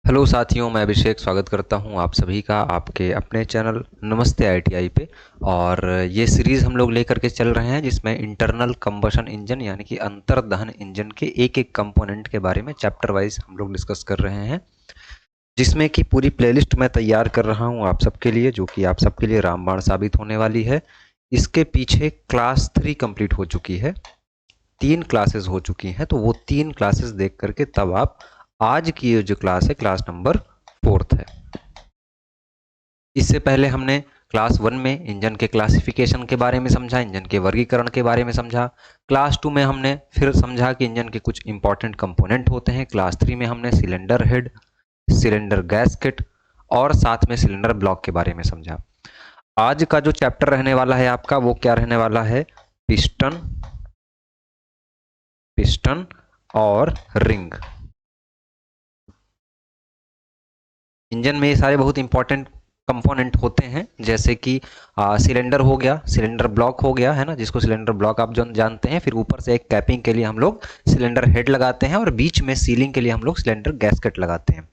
Hello साथियों, मैं अभिषेक स्वागत करता हूं आप सभी का आपके अपने चैनल नमस्ते आईटीआई पे। और ये सीरीज़ हम लोग लेकर के चल रहे हैं जिसमें इंटरनल कंबशन इंजन यानी कि अंतर्दहन इंजन के एक एक कंपोनेंट के बारे में चैप्टर वाइज हम लोग डिस्कस कर रहे हैं, जिसमें कि पूरी प्लेलिस्ट मैं तैयार कर रहा हूं आप सबके लिए, जो कि आप सबके लिए रामबाण साबित होने वाली है। इसके पीछे क्लास 3 कंप्लीट हो चुकी है, 3 क्लासेस हो चुकी हैं, तो वो 3 क्लासेस देख करके तब आप आज की ये जो क्लास है क्लास नंबर 4 है। इससे पहले हमने क्लास 1 में इंजन के क्लासिफिकेशन के बारे में समझा, इंजन के वर्गीकरण के बारे में समझा। क्लास 2 में हमने फिर समझा कि इंजन के कुछ इंपॉर्टेंट कंपोनेंट होते हैं। क्लास 3 में हमने सिलेंडर हेड, सिलेंडर गैस्केट और साथ में सिलेंडर ब्लॉक के बारे में समझा। आज का जो चैप्टर रहने वाला है आपका, वो क्या रहने वाला है? पिस्टन, पिस्टन और रिंग। इंजन में ये सारे बहुत इंपॉर्टेंट कंपोनेंट होते हैं, जैसे कि सिलेंडर हो गया, सिलेंडर ब्लॉक हो गया, है ना, जिसको सिलेंडर ब्लॉक आप जानते हैं। फिर ऊपर से एक कैपिंग के लिए हम लोग सिलेंडर हेड लगाते हैं और बीच में सीलिंग के लिए हम लोग सिलेंडर गैस्केट लगाते हैं।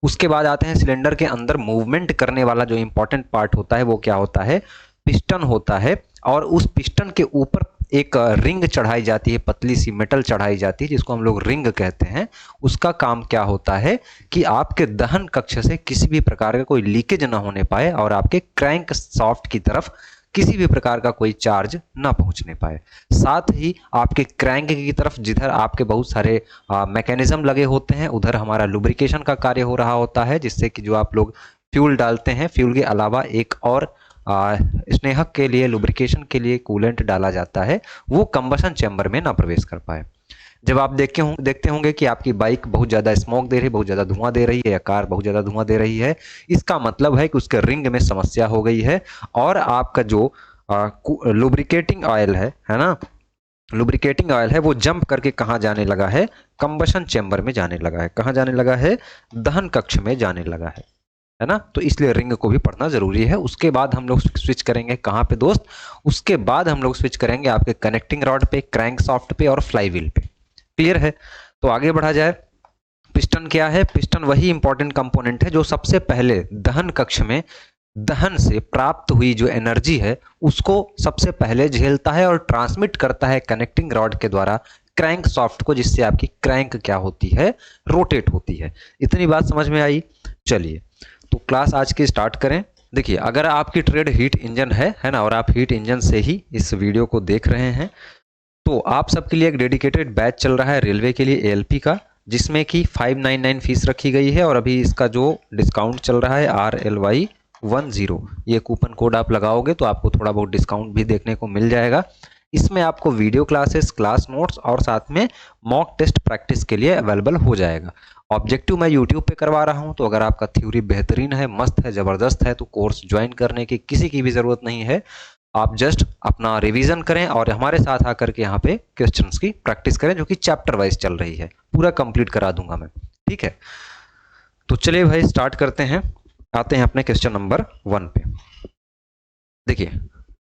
उसके बाद आते हैं सिलेंडर के अंदर मूवमेंट करने वाला जो इंपॉर्टेंट पार्ट होता है वो क्या होता है? पिस्टन होता है। और उस पिस्टन के ऊपर एक रिंग चढ़ाई जाती है, पतली सी मेटल चढ़ाई जाती है, जिसको हम लोग रिंग कहते हैं। उसका काम क्या होता है कि आपके दहन कक्ष से किसी भी प्रकार का कोई लीकेज ना होने पाए और आपके क्रैंक शाफ्ट की तरफ किसी भी प्रकार का कोई चार्ज ना पहुंचने पाए। साथ ही आपके क्रैंक की तरफ जिधर आपके बहुत सारे मैकेनिज्म लगे होते हैं, उधर हमारा लुब्रिकेशन का कार्य हो रहा होता है, जिससे कि जो आप लोग फ्यूल डालते हैं, फ्यूल के अलावा एक और स्नेहक के लिए, लुब्रिकेशन के लिए कूलेंट डाला जाता है, वो कंबशन चैम्बर में ना प्रवेश कर पाए। जब आप देखते होंगे कि आपकी बाइक बहुत ज़्यादा स्मोक दे रही है, बहुत ज़्यादा धुआं दे रही है, या कार बहुत ज़्यादा धुआं दे रही है, इसका मतलब है कि उसके रिंग में समस्या हो गई है और आपका जो लुब्रिकेटिंग ऑयल है ना, लुब्रिकेटिंग ऑयल है, वो जंप करके कहाँ जाने लगा है? कंबशन चैम्बर में जाने लगा है। कहाँ जाने लगा है? दहन कक्ष में जाने लगा है ना। तो इसलिए रिंग को भी पढ़ना जरूरी है। उसके बाद हम लोग स्विच करेंगे कहाँ पे दोस्त? उसके बाद हम लोग स्विच करेंगे आपके कनेक्टिंग रॉड पे, क्रैंक सॉफ्ट पे और फ्लाईव्हील पे। क्लियर है? तो आगे बढ़ा जाए। पिस्टन क्या है? पिस्टन वही इंपॉर्टेंट कंपोनेंट है जो सबसे पहले दहन कक्ष में दहन से प्राप्त हुई जो एनर्जी है उसको सबसे पहले झेलता है और ट्रांसमिट करता है कनेक्टिंग रॉड के द्वारा क्रैंक सॉफ्ट को, जिससे आपकी क्रैंक क्या होती है? रोटेट होती है। इतनी बात समझ में आई? चलिए तो क्लास आज की स्टार्ट करें। देखिए, अगर आपकी ट्रेड हीट इंजन है ना, और आप हीट इंजन से ही इस वीडियो को देख रहे हैं, तो आप सबके लिए एक डेडिकेटेड बैच चल रहा है रेलवे के लिए, एएलपी का, जिसमें कि 599 फीस रखी गई है। और अभी इसका जो डिस्काउंट चल रहा है RLY10, ये कूपन कोड आप लगाओगे तो आपको थोड़ा बहुत डिस्काउंट भी देखने को मिल जाएगा। इसमें आपको वीडियो क्लासेस, क्लास नोट्स और साथ में मॉक टेस्ट प्रैक्टिस के लिए अवेलेबल हो जाएगा। ऑब्जेक्टिव मैं यूट्यूब पे करवा रहा हूं, तो अगर आपका थ्योरी बेहतरीन है, मस्त है, ज़बरदस्त है, तो कोर्स ज्वाइन करने की किसी की भी ज़रूरत नहीं है। आप जस्ट अपना रिवीजन करें और हमारे साथ आकर के यहाँ पे क्वेश्चंस की प्रैक्टिस करें, जो कि चैप्टर वाइज चल रही है, पूरा कंप्लीट करा दूंगा मैं। ठीक है, तो चलिए भाई स्टार्ट करते हैं। आते हैं अपने क्वेश्चन नंबर 1 पे। देखिए,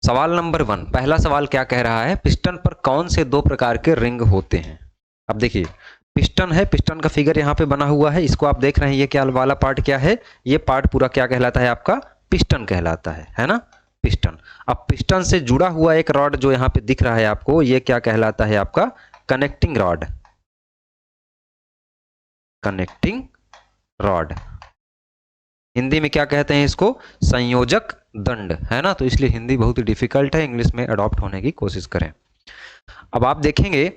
सवाल नंबर 1, पहला सवाल क्या कह रहा है? पिस्टन पर कौन से 2 प्रकार के रिंग होते हैं? अब देखिए, पिस्टन है, पिस्टन का फिगर यहाँ पे बना हुआ है, इसको आप देख रहे हैं। ये क्या वाला पार्ट क्या है? ये पार्ट पूरा क्या कहलाता है? आपका पिस्टन कहलाता है ना, पिस्टन। अब पिस्टन से जुड़ा हुआ एक रॉड जो यहाँ पे दिख रहा है आपको, ये क्या कहलाता है? आपका connecting rod, connecting rod. Hindi में क्या कहते हैं इसको? संयोजक दंड, है ना। तो इसलिए हिंदी बहुत ही डिफिकल्ट है, इंग्लिश में अडॉप्ट होने की कोशिश करें। अब आप देखेंगे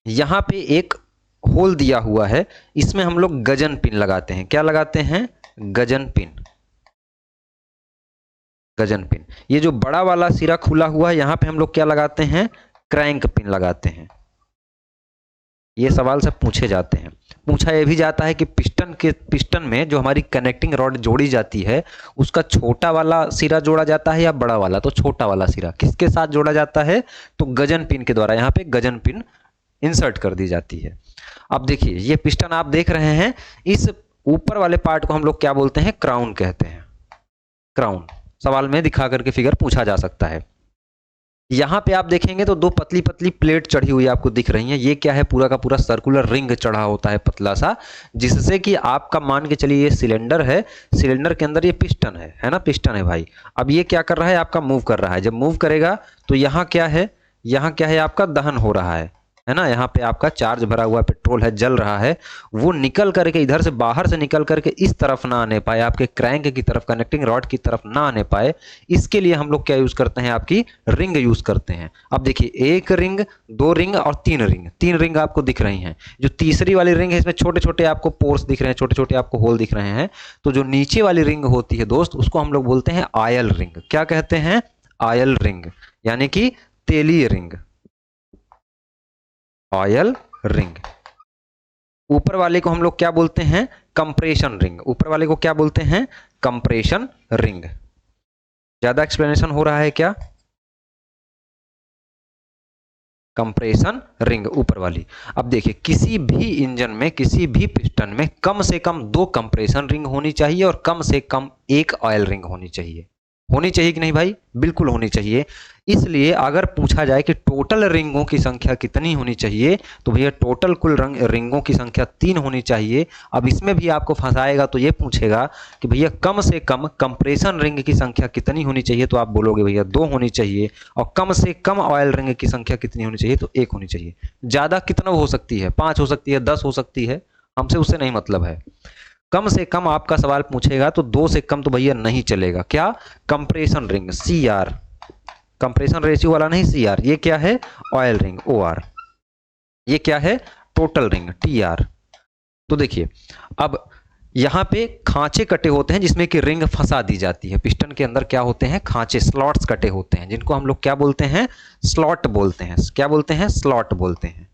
यहां पे एक होल दिया हुआ है, इसमें हम लोग गजन पिन लगाते हैं। क्या लगाते हैं? Gajan pin, Gajan pin. ये जो बड़ा वाला सिरा खुला हुआ है, यहां पे हम लोग क्या लगाते हैं? क्रैंक पिन लगाते हैं। ये सवाल सब पूछे जाते हैं। पूछा यह भी जाता है कि पिस्टन में जो हमारी कनेक्टिंग रॉड जोड़ी जाती है, उसका छोटा वाला सिरा जोड़ा जाता है या बड़ा वाला? तो छोटा वाला सिरा किसके साथ जोड़ा जाता है? तो गजन पिन के द्वारा। यहाँ पे गजन पिन इंसर्ट कर दी जाती है। अब देखिए, ये पिस्टन आप देख रहे हैं, इस ऊपर वाले पार्ट को हम लोग क्या बोलते हैं? क्राउन कहते हैं। क्राउन सवाल में दिखा करके फिगर पूछा जा सकता है। यहाँ पे आप देखेंगे तो दो पतली पतली प्लेट चढ़ी हुई आपको दिख रही हैं। ये क्या है, पूरा का पूरा सर्कुलर रिंग चढ़ा होता है पतला सा, जिससे कि आपका मान के चलिए ये सिलेंडर है, सिलेंडर के अंदर ये पिस्टन है ना, पिस्टन है भाई। अब ये क्या कर रहा है, आपका मूव कर रहा है। जब मूव करेगा तो यहाँ क्या है, यहाँ क्या है, आपका दहन हो रहा है ना। यहाँ पे आपका चार्ज भरा हुआ पेट्रोल है, जल रहा है, वो निकल करके इधर से बाहर से निकल करके इस तरफ ना आने पाए, आपके क्रैंक की तरफ, कनेक्टिंग रॉड की तरफ ना आने पाए, इसके लिए हम लोग क्या यूज करते हैं, आपकी रिंग यूज करते हैं। अब देखिए, एक रिंग, दो रिंग और तीन रिंग, तीन रिंग आपको दिख रही हैं। जो तीसरी वाली रिंग है, इसमें छोटे छोटे आपको पोर्स दिख रहे हैं, छोटे छोटे आपको होल दिख रहे हैं। तो जो नीचे वाली रिंग होती है दोस्त, उसको हम लोग बोलते हैं ऑयल रिंग। क्या कहते हैं, ऑयल रिंग, यानी कि तेलीय रिंग, ऑयल रिंग। ऊपर वाले को हम लोग क्या बोलते हैं, कंप्रेशन रिंग। ऊपर वाले को क्या बोलते हैं, कंप्रेशन रिंग। ज्यादा एक्सप्लेनेशन हो रहा है क्या, कंप्रेशन रिंग ऊपर वाली। अब देखिए, किसी भी इंजन में, किसी भी पिस्टन में कम से कम दो कंप्रेशन रिंग होनी चाहिए और कम से कम एक ऑयल रिंग होनी चाहिए। होनी चाहिए कि नहीं भाई, बिल्कुल होनी चाहिए। इसलिए अगर पूछा जाए कि टोटल रिंगों की संख्या कितनी होनी चाहिए, तो भैया टोटल कुल रिंगों की संख्या 3 होनी चाहिए। अब इसमें भी आपको फंसाएगा तो ये पूछेगा कि भैया कम से कम कंप्रेशन रिंग की संख्या कितनी होनी चाहिए, तो आप बोलोगे भैया 2 होनी चाहिए। और कम से कम ऑयल रिंग की संख्या कितनी होनी चाहिए, तो 1 होनी चाहिए। ज़्यादा कितना हो सकती है, 5 हो सकती है, 10 हो सकती है, हमसे उससे नहीं मतलब है। कम से कम आपका सवाल पूछेगा तो 2 से कम तो भैया नहीं चलेगा। क्या, compression ring, CR, compression ratio वाला नहीं, CR। ये क्या है, ऑयल रिंग, OR। ये क्या है, टोटल रिंग, TR। तो देखिए, अब यहाँ पे खांचे कटे होते हैं जिसमें कि रिंग फंसा दी जाती है। पिस्टन के अंदर क्या होते हैं, खांचे, स्लॉट्स कटे होते हैं, जिनको हम लोग क्या बोलते हैं, स्लॉट बोलते हैं। क्या बोलते हैं, स्लॉट बोलते हैं।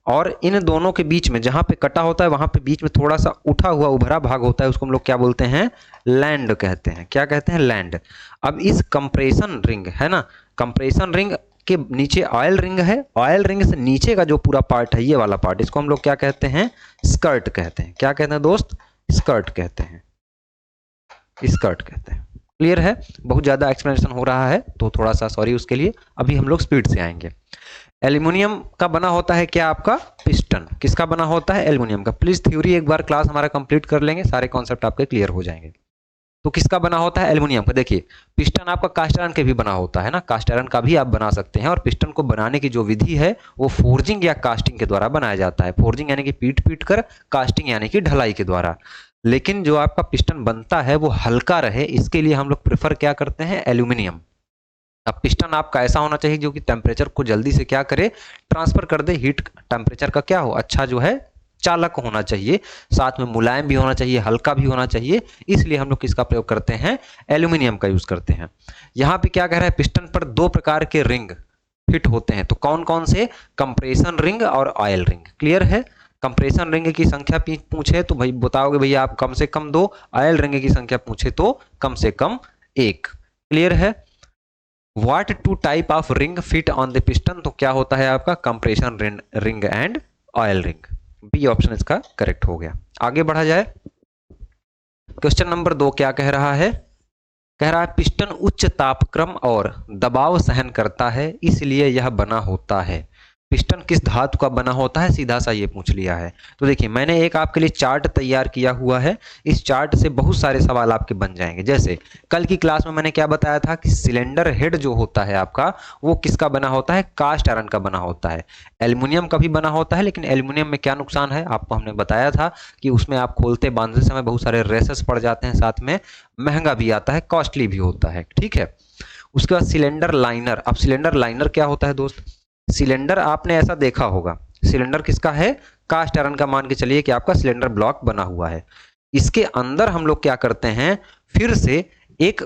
और इन दोनों के बीच में जहां पे कटा होता है, वहां पे बीच में थोड़ा सा उठा हुआ उभरा भाग होता है, उसको हम लोग क्या बोलते हैं, लैंड कहते हैं। क्या कहते हैं, लैंड। अब इस कंप्रेशन रिंग है ना, कंप्रेशन रिंग के नीचे ऑयल रिंग है, ऑयल रिंग से नीचे का जो पूरा पार्ट है, ये वाला पार्ट, इसको हम लोग क्या कहते हैं, स्कर्ट कहते हैं। क्या कहते हैं दोस्त, स्कर्ट कहते हैं, स्कर्ट कहते हैं। क्लियर है, बहुत ज़्यादा एक्सप्लेनेशन हो रहा है तो थोड़ा सा सॉरी उसके लिए। अभी हम लोग स्पीड से आएंगे। एल्यूमिनियम का बना होता है क्या, आपका पिस्टन। किसका बना होता है, एल्यूमिनियम का। प्लीज थ्योरी एक बार क्लास हमारा कंप्लीट कर लेंगे, सारे कॉन्सेप्ट आपके क्लियर हो जाएंगे। तो किसका बना होता है, एल्यूमिनियम का। देखिए, पिस्टन आपका कास्ट आयरन के भी बना होता है ना, कास्ट आयरन का भी आप बना सकते हैं। और पिस्टन को बनाने की जो विधि है वो फोर्जिंग या कास्टिंग के द्वारा बनाया जाता है। फोर्जिंग यानी कि पीट पीट कर, कास्टिंग यानी कि ढलाई के द्वारा। लेकिन जो आपका पिस्टन बनता है वो हल्का रहे, इसके लिए हम लोग प्रेफर क्या करते हैं, एल्यूमिनियम। अब पिस्टन आपका ऐसा होना चाहिए जो कि टेम्परेचर को जल्दी से क्या करे, ट्रांसफर कर दे। हीट टेम्परेचर का क्या हो, अच्छा जो है चालक होना चाहिए, साथ में मुलायम भी होना चाहिए, हल्का भी होना चाहिए। इसलिए हम लोग किसका प्रयोग करते हैं, एल्यूमिनियम का यूज करते हैं। यहाँ पे क्या कह रहा है, पिस्टन पर 2 प्रकार के रिंग फिट होते हैं। तो कौन कौन से, कंप्रेशन रिंग और ऑयल रिंग। क्लियर है। कंप्रेशन रिंग की संख्या पूछे तो भाई बताओगे भैया आप कम से कम 2, ऑयल रिंग की संख्या पूछे तो कम से कम 1। क्लियर है। What two type of ring fit on the piston, तो क्या होता है आपका, compression ring and oil ring. B option इसका करेक्ट हो गया। आगे बढ़ा जाए। क्वेश्चन नंबर 2 क्या कह रहा है, कह रहा है पिस्टन उच्च तापक्रम और दबाव सहन करता है, इसलिए यह बना होता है। पिस्टन किस धातु का बना होता है, सीधा सा ये पूछ लिया है। तो देखिए, मैंने एक आपके लिए चार्ट तैयार किया हुआ है। इस चार्ट से बहुत सारे सवाल आपके बन जाएंगे। जैसे कल की क्लास में मैंने क्या बताया था कि सिलेंडर हेड जो होता है आपका, वो किसका बना होता है, कास्ट आयरन का बना होता है। एल्यूमिनियम का भी बना होता है, लेकिन एल्यूमिनियम में क्या नुकसान है, आपको हमने बताया था कि उसमें आप खोलते बांधते समय बहुत सारे रेसेस पड़ जाते हैं, साथ में महंगा भी आता है, कॉस्टली भी होता है। ठीक है। उसके बाद सिलेंडर लाइनर। अब सिलेंडर लाइनर क्या होता है दोस्त, सिलेंडर आपने ऐसा देखा होगा, सिलेंडर किसका है, कास्ट आयरन का। मान के चलिए कि आपका सिलेंडर ब्लॉक बना हुआ है, इसके अंदर हम लोग क्या करते हैं, फिर से एक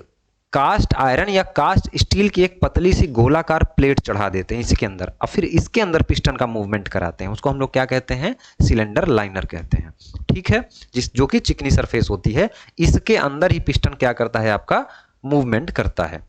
कास्ट आयरन या कास्ट स्टील की एक पतली सी गोलाकार प्लेट चढ़ा देते हैं इसके अंदर, और फिर इसके अंदर पिस्टन का मूवमेंट कराते हैं। उसको हम लोग क्या कहते हैं, सिलेंडर लाइनर कहते हैं। ठीक है। जो कि चिकनी सरफेस होती है, इसके अंदर ही पिस्टन क्या करता है, आपका मूवमेंट करता है।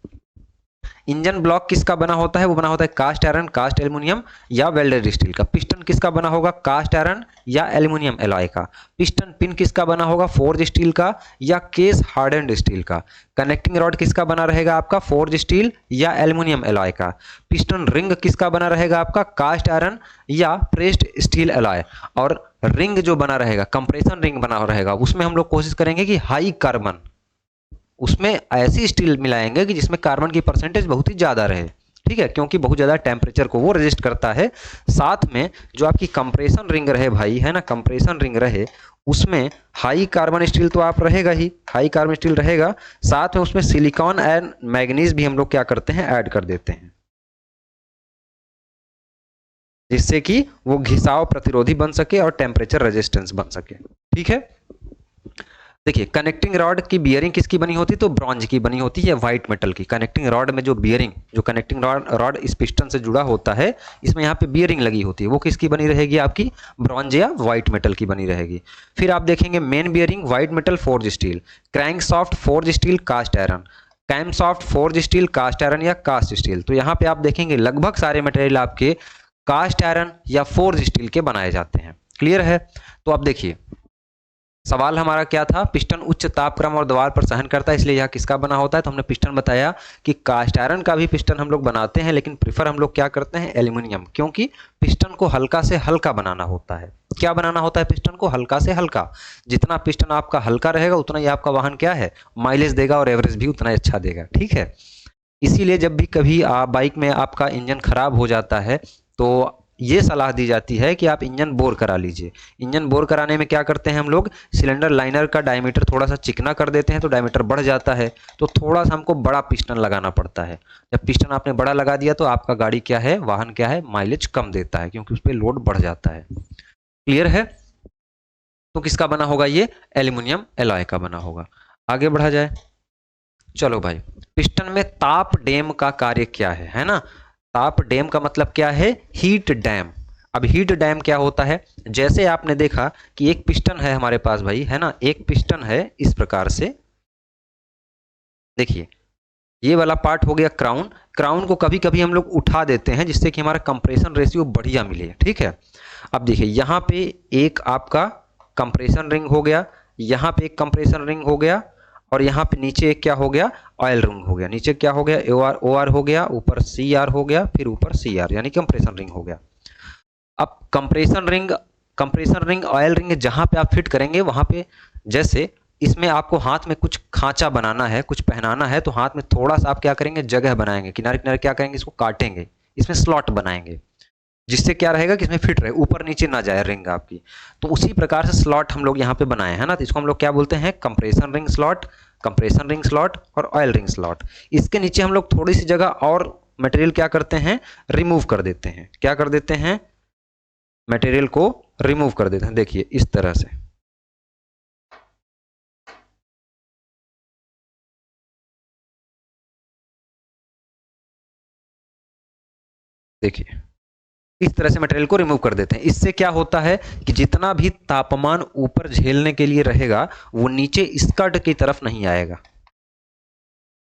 इंजन ब्लॉक किसका बना होता है? वो बना होता है कास्ट आयरन, कास्ट एल्यूमिनियम या वेल्डेड स्टील का। पिस्टन किसका बना होगा? कास्ट आयरन या एल्यूमिनियम एलॉय का। पिस्टन पिन किसका बना होगा? फोर्ज स्टील का या केस हार्डन्ड स्टील का। कनेक्टिंग रॉड किसका बना रहेगा आपका? फोर्ज स्टील या एल्यूमिनियम एलॉय का। पिस्टन रिंग किसका बना रहेगा आपका? कास्ट आयरन या प्रेस्ड स्टील एलॉय। और रिंग जो बना रहेगा, कंप्रेशन रिंग बना रहेगा, उसमें हम लोग कोशिश करेंगे कि हाई कार्बन, उसमें ऐसी स्टील मिलाएंगे कि जिसमें कार्बन की परसेंटेज बहुत ही ज़्यादा रहे, ठीक है, क्योंकि बहुत ज़्यादा टेम्परेचर को वो रेजिस्ट करता है। साथ में जो आपकी कंप्रेशन रिंग रहे भाई, है ना, कंप्रेशन रिंग रहे, उसमें हाई कार्बन स्टील तो आप रहेगा ही, हाई कार्बन स्टील रहेगा, साथ में उसमें सिलिकॉन एंड मैग्नीज भी हम लोग क्या करते हैं? ऐड कर देते हैं, जिससे कि वो घिसाव प्रतिरोधी बन सके और टेम्परेचर रेजिस्टेंस बन सके, ठीक है। देखिए, कनेक्टिंग रॉड की बियरिंग किसकी बनी होती है? तो ब्रॉन्ज की बनी होती है, व्हाइट मेटल की। कनेक्टिंग रॉड में जो बियरिंग, जो कनेक्टिंग रॉड इस पिस्टन से जुड़ा होता है, इसमें यहाँ पे बियरिंग लगी होती है, वो किसकी बनी रहेगी? आपकी ब्रॉन्ज या व्हाइट मेटल की बनी रहेगी। फिर आप देखेंगे main bearing white metal forge steel, crank shaft forge steel cast iron, cam shaft forge steel cast iron या कास्ट स्टील। तो यहाँ पे आप देखेंगे लगभग सारे मटेरियल आपके कास्ट आयरन या फोर्ज स्टील के बनाए जाते हैं। क्लियर है? तो आप देखिए, सवाल हमारा क्या था? पिस्टन उच्च तापक्रम और दबाव पर सहन करता है, इसलिए यह किसका बना होता है? तो हमने पिस्टन बताया कि कास्ट आयरन का भी पिस्टन हम लोग बनाते हैं, लेकिन प्रीफर हम लोग क्या करते हैं? एल्यूमिनियम, क्योंकि पिस्टन को हल्का से हल्का बनाना होता है। क्या बनाना होता है? पिस्टन को हल्का से हल्का। जितना पिस्टन आपका हल्का रहेगा उतना ही आपका वाहन क्या है? माइलेज देगा और एवरेज भी उतना ही अच्छा देगा, ठीक है। इसीलिए जब भी कभी बाइक में आपका इंजन खराब हो जाता है तो ये सलाह दी जाती है कि आप इंजन बोर करा लीजिए। इंजन बोर कराने में क्या करते हैं हम लोग? सिलेंडर लाइनर का डायमीटर थोड़ा सा चिकना कर देते हैं, तो डायमीटर बढ़ जाता है, तो थोड़ा सा हमको बड़ा पिस्टन लगाना पड़ता है। जब पिस्टन आपने बड़ा लगा दिया तो आपका गाड़ी क्या है, वाहन क्या है, माइलेज कम देता है, क्योंकि उस पर लोड बढ़ जाता है। क्लियर है? तो किसका बना होगा? ये एल्यूमिनियम एलॉय का बना होगा। आगे बढ़ा जाए, चलो भाई। पिस्टन में ताप डैम का कार्य क्या है ना? ताप डैम का मतलब क्या है? Heat dam. अब हीट डैम क्या होता है? जैसे आपने देखा कि एक पिस्टन है हमारे पास भाई, है ना, एक पिस्टन है इस प्रकार से। देखिए, ये वाला पार्ट हो गया क्राउन। क्राउन को कभी कभी हम लोग उठा देते हैं जिससे कि हमारा कंप्रेशन रेशियो बढ़िया मिले, ठीक है। अब देखिए, यहाँ पे एक आपका कंप्रेशन रिंग हो गया, यहाँ पे एक कंप्रेशन रिंग हो गया, और यहाँ पे नीचे एक क्या हो गया? ऑयल रिंग हो गया। नीचे क्या हो गया? ओ आर हो गया, ऊपर सी आर हो गया, फिर ऊपर सी आर, यानी कंप्रेशन रिंग हो गया। अब कंप्रेशन रिंग ऑयल रिंग जहां पे आप फिट करेंगे, वहां पे जैसे इसमें आपको हाथ में कुछ खांचा बनाना है, कुछ पहनाना है, तो हाथ में थोड़ा सा आप क्या करेंगे? जगह बनाएंगे, किनारे किनारे क्या करेंगे? इसको काटेंगे, इसमें स्लॉट बनाएंगे, जिससे क्या रहेगा कि इसमें फिट रहे, ऊपर नीचे ना जाए रिंग आपकी। तो उसी प्रकार से स्लॉट हम लोग यहाँ पे बनाए हैं ना, तो इसको हम लोग क्या बोलते हैं? Compression ring slot, compression ring slot और ऑयल रिंग स्लॉट। इसके नीचे हम लोग थोड़ी सी जगह और मटेरियल क्या करते हैं? रिमूव कर देते हैं। क्या कर देते हैं? मटेरियल को रिमूव कर देते हैं। देखिए इस तरह से, देखिए इस तरह से मटेरियल को रिमूव कर देते हैं। इससे क्या होता है कि जितना भी तापमान ऊपर झेलने के लिए रहेगा, वो नीचे स्कर्ट की तरफ नहीं आएगा,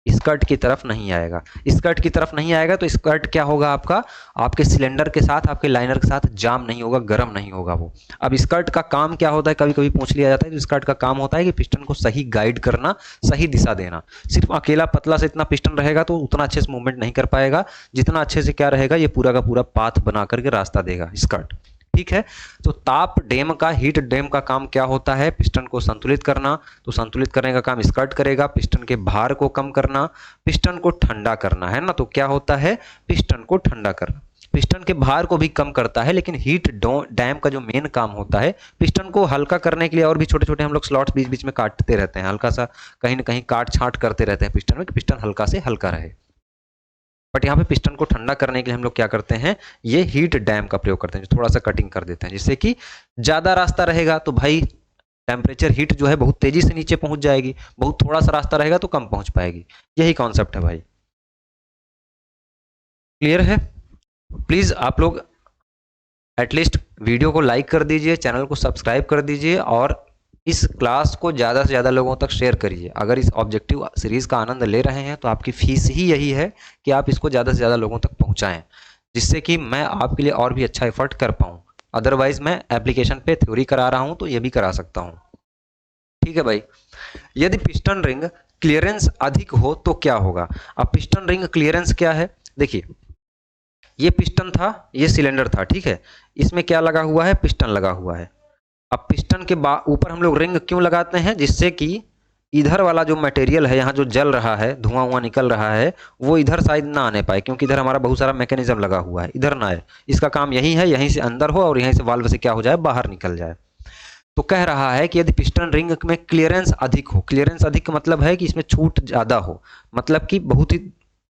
स्कर्ट की तरफ नहीं आएगा। स्कर्ट की तरफ नहीं आएगा तो स्कर्ट क्या होगा आपका? आपके सिलेंडर के साथ, आपके लाइनर के साथ जाम नहीं होगा, गर्म नहीं होगा वो। अब स्कर्ट का काम क्या होता है? कभी कभी पूछ लिया जाता है। तो स्कर्ट का काम होता है कि पिस्टन को सही गाइड करना, सही दिशा देना। सिर्फ अकेला पतला से इतना पिस्टन रहेगा तो उतना अच्छे से मूवमेंट नहीं कर पाएगा, जितना अच्छे से क्या रहेगा, ये पूरा का पूरा पाथ बना करके रास्ता देगा स्कर्ट, ठीक है। तो ताप डैम का, हीट डैम का काम क्या होता है? पिस्टन को संतुलित करना। तो संतुलित करने का काम स्कर्ट करेगा। पिस्टन के भार को कम करना, पिस्टन को ठंडा करना, है ना। तो क्या होता है? पिस्टन को ठंडा करना। पिस्टन के भार को भी कम करता है, लेकिन हीट डैम का जो मेन काम होता है, पिस्टन को हल्का करने के लिए और भी छोटे छोटे हम लोग स्लॉट्स बीच बीच में काटते रहते हैं, हल्का सा कहीं ना कहीं काट छांट करते रहते हैं पिस्टन में, कि पिस्टन हल्का से हल्का रहे। बट यहाँ पे पिस्टन को ठंडा करने के लिए हम लोग क्या करते हैं? ये हीट डैम का प्रयोग करते हैं, जो थोड़ा सा कटिंग कर देते हैं, जिससे कि ज्यादा रास्ता रहेगा तो भाई टेम्परेचर हीट जो है बहुत तेजी से नीचे पहुंच जाएगी, बहुत थोड़ा सा रास्ता रहेगा तो कम पहुंच पाएगी। यही कॉन्सेप्ट है भाई। क्लियर है? प्लीज आप लोग एटलीस्ट वीडियो को लाइक कर दीजिए, चैनल को सब्सक्राइब कर दीजिए, और इस क्लास को ज़्यादा से ज़्यादा लोगों तक शेयर करिए। अगर इस ऑब्जेक्टिव सीरीज़ का आनंद ले रहे हैं तो आपकी फ़ीस ही यही है कि आप इसको ज़्यादा से ज़्यादा लोगों तक पहुँचाएँ, जिससे कि मैं आपके लिए और भी अच्छा एफर्ट कर पाऊँ। अदरवाइज़ मैं एप्लीकेशन पे थ्योरी करा रहा हूँ तो ये भी करा सकता हूँ। ठीक है भाई। यदि पिस्टन रिंग क्लियरेंस अधिक हो तो क्या होगा? अब पिस्टन रिंग क्लियरेंस क्या है? देखिए, ये पिस्टन था, ये सिलेंडर था, ठीक है। इसमें क्या लगा हुआ है? पिस्टन लगा हुआ है। अब पिस्टन के ऊपर हम लोग रिंग क्यों लगाते हैं? जिससे कि इधर वाला जो मटेरियल है, यहाँ जो जल रहा है, धुआं निकल रहा है, वो इधर साइड ना आने पाए, क्योंकि इधर हमारा बहुत सारा मैकेनिज्म लगा हुआ है, इधर ना आए। इसका काम यही है, यहीं से अंदर हो और यहीं से वाल्व से क्या हो जाए, बाहर निकल जाए। तो कह रहा है कि यदि पिस्टन रिंग में क्लियरेंस अधिक हो, क्लियरेंस अधिक का मतलब है कि इसमें छूट ज़्यादा हो, मतलब कि बहुत ही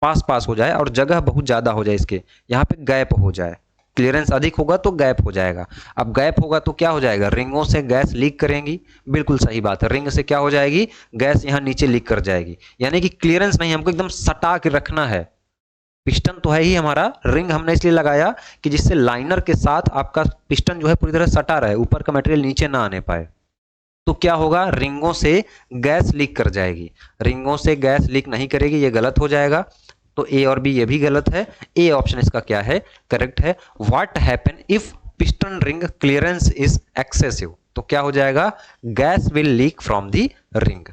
पास पास हो जाए और जगह बहुत ज़्यादा हो जाए, इसके यहाँ पे गैप हो जाए। क्लियरेंस अधिक होगा तो गैप हो जाएगा। अब गैप होगा तो क्या हो जाएगा? रिंगों से गैस लीक करेंगी। बिल्कुल सही बात है, रिंग से क्या हो जाएगी? गैस यहाँ नीचे लीक कर जाएगी। यानी कि क्लियरेंस नहीं, हमको एकदम सटा के रखना है। पिस्टन तो है ही हमारा, रिंग हमने इसलिए लगाया कि जिससे लाइनर के साथ आपका पिस्टन जो है पूरी तरह सटा रहे, ऊपर का मटेरियल नीचे ना आने पाए। तो क्या होगा? रिंगों से गैस लीक कर जाएगी। रिंगों से गैस लीक नहीं करेगी, ये गलत हो जाएगा। तो ए और बी ये भी गलत है। ए ऑप्शन इसका क्या है? करेक्ट है। What happen if piston ring clearance is excessive? तो क्या हो जाएगा? Gas will leak from the ring.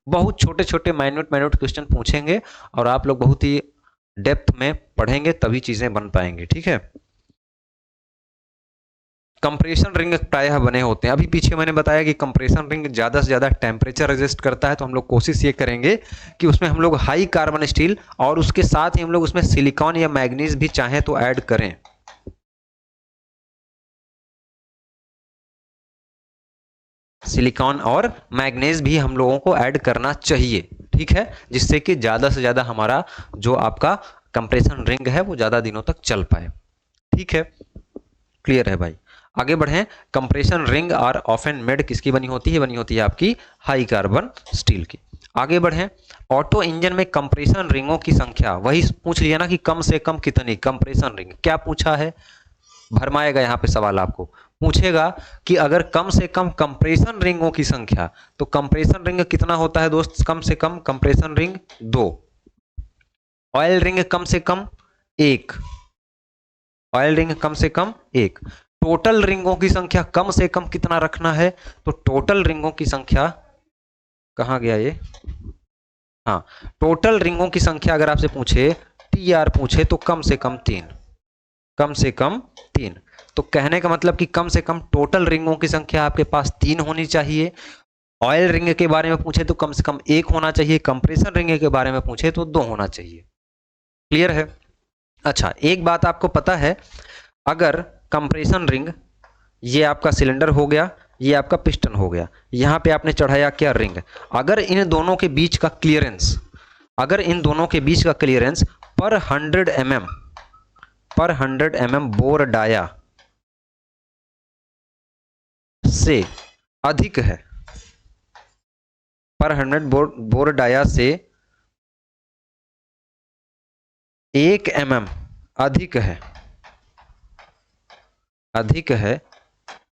बहुत छोटे छोटे माइन्यूट क्वेश्चन पूछेंगे और आप लोग बहुत ही डेप्थ में पढ़ेंगे, तभी चीजें बन पाएंगी। ठीक है। कंप्रेशन रिंग प्रायः बने होते हैं, अभी पीछे मैंने बताया कि कंप्रेशन रिंग ज़्यादा से ज़्यादा टेम्परेचर रेजिस्ट करता है, तो हम लोग कोशिश ये करेंगे कि उसमें हम लोग हाई कार्बन स्टील और उसके साथ ही हम लोग उसमें सिलिकॉन या मैग्नीज भी चाहें तो ऐड करें। सिलिकॉन और मैग्नीज भी हम लोगों को ऐड करना चाहिए, ठीक है, जिससे कि ज़्यादा से ज़्यादा हमारा जो आपका कंप्रेशन रिंग है वो ज़्यादा दिनों तक चल पाए। ठीक है, क्लियर है भाई। आगे बढ़ें। कंप्रेशन रिंग और ऑफन मेड किसकी बनी होती है? बनी होती है आपकी हाई कार्बन स्टील की। आगे बढ़ें। ऑटो इंजन में कंप्रेशन रिंगों की संख्या, वही पूछ लिया ना कि कम से कम कितनी कंप्रेशन रिंग, क्या पूछा है? भरमाएगा यहाँ पे सवाल, आपको पूछेगा कि अगर कम से कम कंप्रेशन रिंगों की संख्या, तो कंप्रेशन रिंग कितना होता है दोस्त? कम से कम कंप्रेशन रिंग 2, ऑयल रिंग कम से कम 1, ऑयल रिंग कम से कम 1। टोटल रिंगों की संख्या कम से कम कितना रखना है? तो टोटल रिंगों की संख्या, कहां गया ये? हाँ, टोटल रिंगों की संख्या अगर आपसे पूछे, टीआर पूछे, तो कम से कम 3, कम से कम 3। तो कहने का मतलब कि कम से कम टोटल रिंगों की संख्या आपके पास 3 होनी चाहिए। ऑयल रिंग के बारे में पूछे तो कम से कम 1 होना चाहिए। कंप्रेसर रिंग के बारे में पूछे तो 2 होना चाहिए। क्लियर है? अच्छा, एक बात आपको पता है, अगर कंप्रेशन रिंग, ये आपका सिलेंडर हो गया, ये आपका पिस्टन हो गया, यहाँ पे आपने चढ़ाया क्या? रिंग। अगर इन दोनों के बीच का क्लियरेंस, अगर इन दोनों के बीच का क्लियरेंस पर 100 mm, पर 100 mm बोर डाया से अधिक है, पर 100 बोर डाया से 1 mm अधिक है, अधिक है,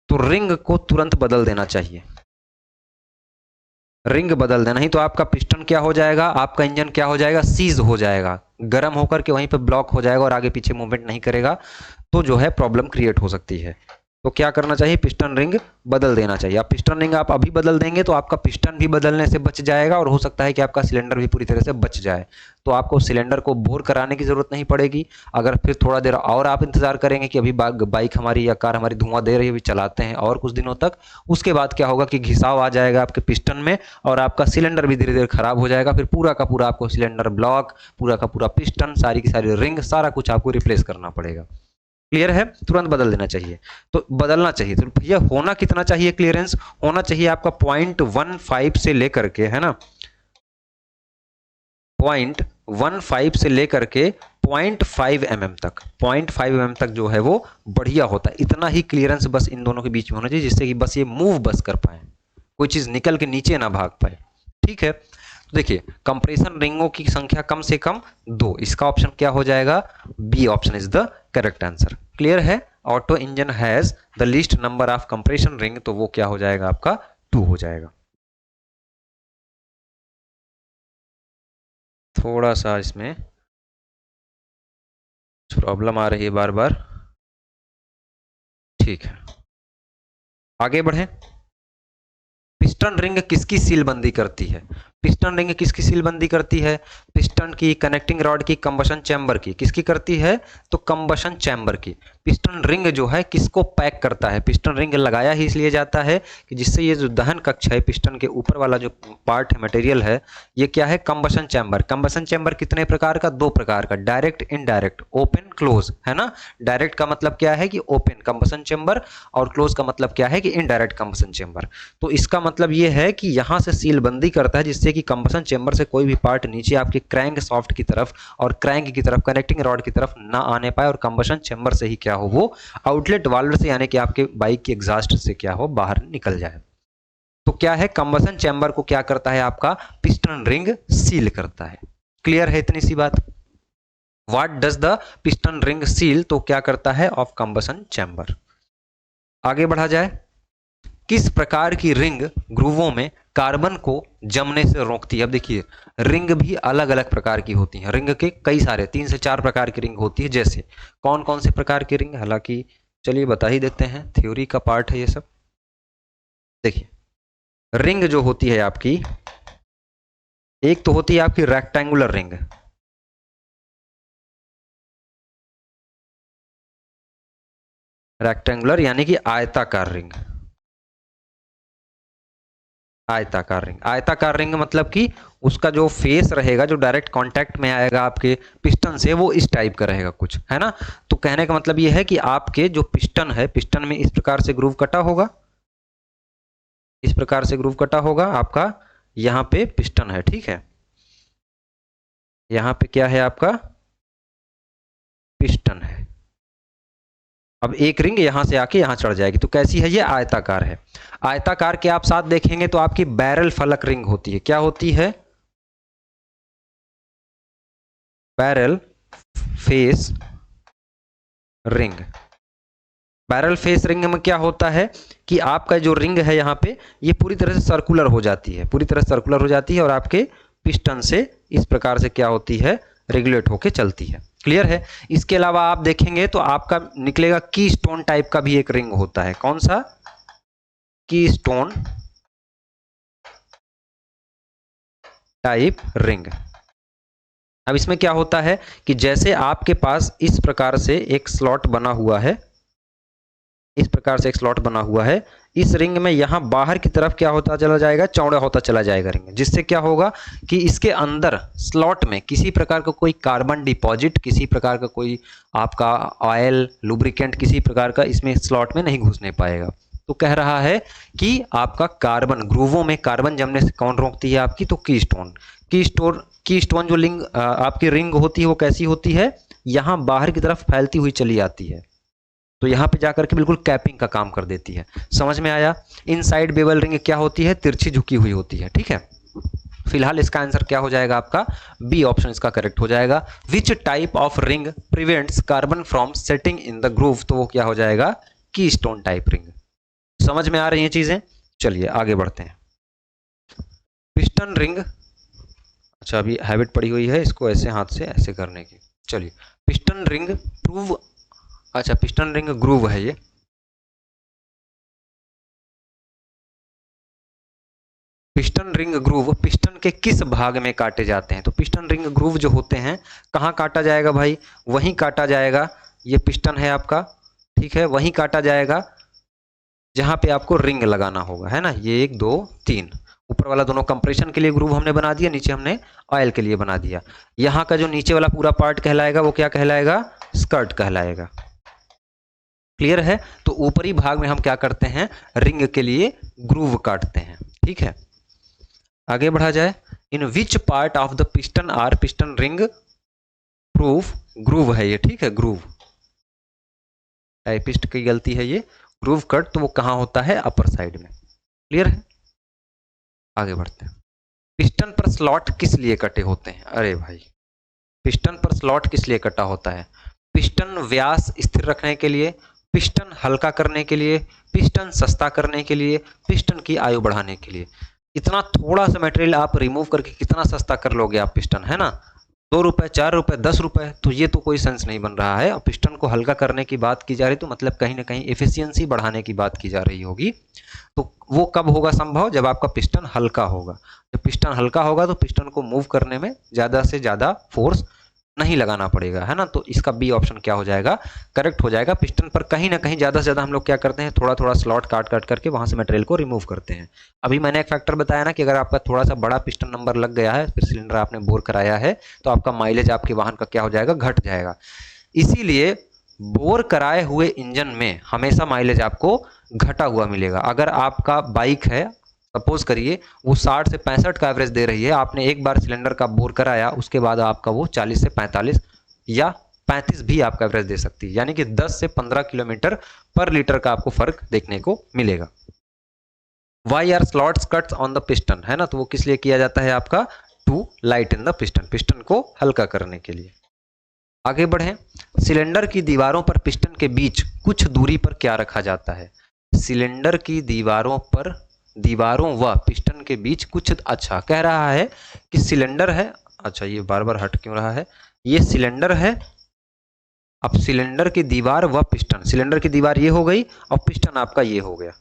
तो रिंग को तुरंत बदल देना चाहिए। रिंग बदल देना, नहीं तो आपका पिस्टन क्या हो जाएगा? आपका इंजन क्या हो जाएगा? सीज हो जाएगा, गर्म होकर के वहीं पे ब्लॉक हो जाएगा और आगे पीछे मूवमेंट नहीं करेगा, तो जो है प्रॉब्लम क्रिएट हो सकती है। तो क्या करना चाहिए? पिस्टन रिंग बदल देना चाहिए। अब पिस्टन रिंग आप अभी बदल देंगे तो आपका पिस्टन भी बदलने से बच जाएगा और हो सकता है कि आपका सिलेंडर भी पूरी तरह से बच जाए। तो आपको सिलेंडर को बोर कराने की ज़रूरत नहीं पड़ेगी। अगर फिर थोड़ा देर और आप इंतज़ार करेंगे कि अभी बाइक हमारी या कार हमारी धुआं दे रही है, अभी चलाते हैं और कुछ दिनों तक, उसके बाद क्या होगा कि घिसाव आ जाएगा आपके पिस्टन में और आपका सिलेंडर भी धीरे धीरे खराब हो जाएगा। फिर पूरा का पूरा आपको सिलेंडर ब्लॉक, पूरा का पूरा पिस्टन, सारी की सारी रिंग, सारा कुछ आपको रिप्लेस करना पड़ेगा। क्लियर है? तुरंत बदल देना चाहिए। तो बदलना चाहिए तो भैया होना कितना चाहिए? क्लियरेंस होना चाहिए आपका 0.15 से लेकर के, है ना, 0.15 से लेकर के 0.5 mm तक, 0.5 mm तक जो है वो बढ़िया होता है। इतना ही क्लियरेंस बस इन दोनों के बीच में होना चाहिए, जिससे कि बस ये मूव बस कर पाए, कोई चीज निकल के नीचे ना भाग पाए। ठीक है, तो देखिए कंप्रेशन रिंगों की संख्या कम से कम 2, इसका ऑप्शन क्या हो जाएगा? B option is the correct answer. Clear है? Auto engine has the least number of compression ring, तो वो क्या हो जाएगा आपका? 2 हो जाएगा। थोड़ा सा इसमें प्रॉब्लम आ रही है बार बार। ठीक है, आगे बढ़े। पिस्टन रिंग किसकी सीलबंदी करती है? पिस्टन रिंग किसकी सीलबंदी करती है? पिस्टन की, कनेक्टिंग रॉड की, कंबशन चैम्बर की। किसकी करती है? तो कंबशन चैम्बर की। पिस्टन रिंग जो है किसको पैक करता है? पिस्टन रिंग लगाया ही इसलिए जाता है कि जिससे ये जो दहन कक्ष है, पिस्टन के ऊपर वाला जो पार्ट है, मटेरियल है, ये क्या है? Combustion chamber. कंबशन चैम्बर कितने प्रकार का? 2 प्रकार का, डायरेक्ट, इनडायरेक्ट, ओपन, क्लोज, है ना। डायरेक्ट का मतलब क्या है कि ओपन कंबशन चैम्बर, और क्लोज का मतलब क्या है कि इनडायरेक्ट कंबशन चैम्बर। तो इसका मतलब ये है कि यहां से सीलबंदी करता है जिससे कि कंबशन चेंबर से कोई भी पार्ट नीचे आपके क्रैंक सॉफ्ट की तरफ और क्रैंक की तरफ, कनेक्टिंग रॉड की तरफ ना आने पाए, और कंबशन चेंबर से ही क्या हो, वो आउटलेट वाल्व से, यानी कि आपके बाइक की एग्जॉस्ट से क्या हो, बाहर निकल जाए। तो क्या है, कंबशन चेंबर को क्या करता है आपका पिस्टन रिंग सील करता है। क्लियर है इतनी सी बात? What does the piston ring seal? तो क्या करता है, ऑफ कंबशन चेंबर। आगे बढ़ा जाए। किस प्रकार की रिंग ग्रूवों में कार्बन को जमने से रोकती है? अब देखिए, रिंग भी अलग अलग प्रकार की होती हैं। रिंग के कई सारे 3 से 4 प्रकार की रिंग होती है। जैसे कौन कौन से प्रकार की रिंग? हालांकि चलिए बता ही देते हैं, थ्योरी का पार्ट है ये सब। देखिए, रिंग जो होती है आपकी, एक तो होती है आपकी रेक्टेंगुलर रिंग। रेक्टेंगुलर यानी कि आयताकार रिंग। आयताकार रिंग, आयताकार रिंग मतलब कि उसका जो फेस रहेगा, जो डायरेक्ट कांटेक्ट में आएगा आपके पिस्टन से, वो इस टाइप का रहेगा कुछ, है ना। तो कहने का मतलब ये है कि आपके जो पिस्टन है, पिस्टन में इस प्रकार से ग्रूव कटा होगा, इस प्रकार से ग्रूव कटा होगा आपका। यहां पे पिस्टन है, ठीक है, यहां पे क्या है आपका पिस्टन है। अब एक रिंग यहां से आके यहां चढ़ जाएगी, तो कैसी है ये? आयताकार है। आयताकार के आप साथ देखेंगे तो आपकी बैरल फलक रिंग होती है। क्या होती है? Barrel face ring. Barrel face ring में क्या होता है कि आपका जो रिंग है यहाँ पे, ये पूरी तरह से सर्कुलर हो जाती है, पूरी तरह से सर्कुलर हो जाती है, और आपके पिस्टन से इस प्रकार से क्या होती है, रेगुलेट होके चलती है। क्लियर है? इसके अलावा आप देखेंगे तो आपका निकलेगा की स्टोन टाइप का भी एक रिंग होता है। कौन सा? की स्टोन टाइप रिंग। अब इसमें क्या होता है कि जैसे आपके पास इस प्रकार से एक स्लॉट बना हुआ है, इस प्रकार से एक स्लॉट बना हुआ है, इस रिंग में यहां बाहर की तरफ क्या होता चला जाएगा, चौड़ा होता चला जाएगा रिंग, जिससे क्या होगा कि इसके अंदर स्लॉट में किसी प्रकार का कोई कार्बन डिपॉजिट, किसी प्रकार का कोई आपका ऑयल, लुब्रिकेंट, किसी प्रकार का इसमें स्लॉट में नहीं घुसने पाएगा। तो कह रहा है कि आपका कार्बन, ग्रूवों में कार्बन जमने से कौन रोकती है आपकी? तो की स्टोन। की स्टोन जो लिंग आपकी रिंग होती है, वो कैसी होती है? यहां बाहर की तरफ फैलती हुई चली आती है, तो यहां पे जाकर के बिल्कुल कैपिंग का काम कर देती है। समझ में आया? इनसाइड बेवल रिंग क्या होती है? तिरछी झुकी हुई होती है, ठीक है। फिलहाल इसका आंसर क्या हो जाएगा आपका? बी ऑप्शन इसका करेक्ट हो जाएगा। Which type of ring prevents carbon from setting in the groove? तो वो क्या हो जाएगा? की स्टोन टाइप रिंग। समझ में आ रही हैं चीजें? चलिए आगे बढ़ते हैं। पिस्टन रिंग, अच्छा अभी हैबिट पड़ी हुई है इसको ऐसे हाथ से ऐसे करने की। चलिए, पिस्टन रिंग प्रूव, अच्छा पिस्टन रिंग ग्रूव है ये। पिस्टन रिंग ग्रूव पिस्टन के किस भाग में काटे जाते हैं? तो पिस्टन रिंग ग्रूव जो होते हैं, कहाँ काटा जाएगा भाई? वहीं काटा जाएगा, ये पिस्टन है आपका, ठीक है, वहीं काटा जाएगा जहां पे आपको रिंग लगाना होगा, है ना। ये 1 2 3, ऊपर वाला दोनों कंप्रेशन के लिए ग्रूव हमने बना दिया, नीचे हमने ऑयल के लिए बना दिया। यहाँ का जो नीचे वाला पूरा पार्ट कहलाएगा, वो क्या कहलाएगा? स्कर्ट कहलाएगा। क्लियर है? तो ऊपरी भाग में हम क्या करते हैं, रिंग के लिए ग्रूव काटते हैं, ठीक है। आगे बढ़ा जाए। In which part of the piston or piston ring proof, groove है ये, ठीक है, ग्रूव, टाइपिस्ट की गलती है ये। ग्रूव कट तो वो कहां होता है? अपर साइड में। क्लियर है? आगे बढ़ते हैं। पिस्टन पर स्लॉट किस लिए कटे होते हैं? अरे भाई, पिस्टन पर स्लॉट किस लिए कटा होता है? पिस्टन व्यास स्थिर रखने के लिए, पिस्टन हल्का करने के लिए, पिस्टन सस्ता करने के लिए, पिस्टन की आयु बढ़ाने के लिए। इतना थोड़ा सा मटेरियल आप रिमूव करके कितना सस्ता कर लोगे आप पिस्टन, है ना? 2 रुपए, 4 रुपए, 10 रुपए, तो ये तो कोई सेंस नहीं बन रहा है। और पिस्टन को हल्का करने की बात की जा रही, तो मतलब कहीं ना कहीं एफिशिएंसी बढ़ाने की बात की जा रही होगी। तो वो कब होगा संभव? जब आपका पिस्टन हल्का होगा। जब पिस्टन हल्का होगा तो पिस्टन को मूव करने में ज़्यादा से ज़्यादा फोर्स नहीं लगाना पड़ेगा, है ना? तो इसका बी ऑप्शन क्या हो जाएगा? करेक्ट हो जाएगा। पिस्टन पर कहीं ना कहीं ज़्यादा से ज़्यादा हम लोग क्या करते हैं, थोड़ा थोड़ा स्लॉट काट काट करके वहाँ से मटेरियल को रिमूव करते हैं। अभी मैंने एक फैक्टर बताया ना कि अगर आपका थोड़ा सा बड़ा पिस्टन नंबर लग गया है, फिर सिलेंडर आपने बोर कराया है, तो आपका माइलेज आपके वाहन का क्या हो जाएगा? घट जाएगा। इसीलिए बोर कराए हुए इंजन में हमेशा माइलेज आपको घटा हुआ मिलेगा। अगर आपका बाइक है, सपोज करिए वो 60 से 65 का एवरेज दे रही है, आपने एक बार सिलेंडर का बोर कराया, उसके बाद आपका वो 40 से 45 या 35 भी आपका एवरेज दे सकती है, यानी कि 10 से 15 किलोमीटर पर लीटर का आपको फर्क देखने को मिलेगा। Why are slots cuts on the piston, है ना? तो वो किस लिए किया जाता है आपका? To lighten the piston, piston को हल्का करने के लिए। आगे बढ़ें। सिलेंडर की दीवारों पर पिस्टन के बीच कुछ दूरी पर क्या रखा जाता है? सिलेंडर की दीवारों व पिस्टन के बीच कुछ, अच्छा कह रहा है कि सिलेंडर है, अच्छा ये बार बार हट क्यों रहा है, ये सिलेंडर है। अब सिलेंडर की दीवार व पिस्टन, सिलेंडर की दीवार ये हो गई और पिस्टन आपका ये हो गया।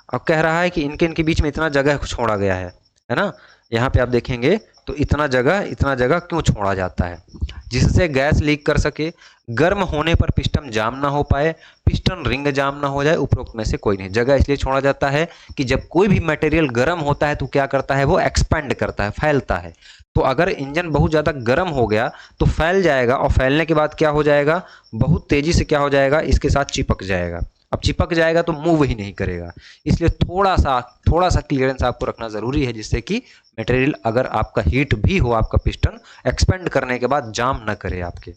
अब कह रहा है कि इनके बीच में इतना जगह छोड़ा गया है ना? यहाँ पे आप देखेंगे तो इतना जगह क्यों छोड़ा जाता है? जिससे गैस लीक कर सके, गर्म होने पर पिस्टन जाम ना हो पाए, पिस्टन रिंग जाम ना हो जाए, उपरोक्त में से कोई नहीं। जगह इसलिए छोड़ा जाता है कि जब कोई भी मटेरियल गर्म होता है तो क्या करता है? वो एक्सपेंड करता है, फैलता है। तो अगर इंजन बहुत ज़्यादा गर्म हो गया तो फैल जाएगा, और फैलने के बाद क्या हो जाएगा? बहुत तेज़ी से क्या हो जाएगा? इसके साथ चिपक जाएगा। अब चिपक जाएगा तो मूव ही नहीं करेगा। इसलिए थोड़ा सा क्लियरेंस आपको रखना ज़रूरी है, जिससे कि मटेरियल अगर आपका हीट भी हो, आपका पिस्टन एक्सपेंड करने के बाद जाम ना करे आपके,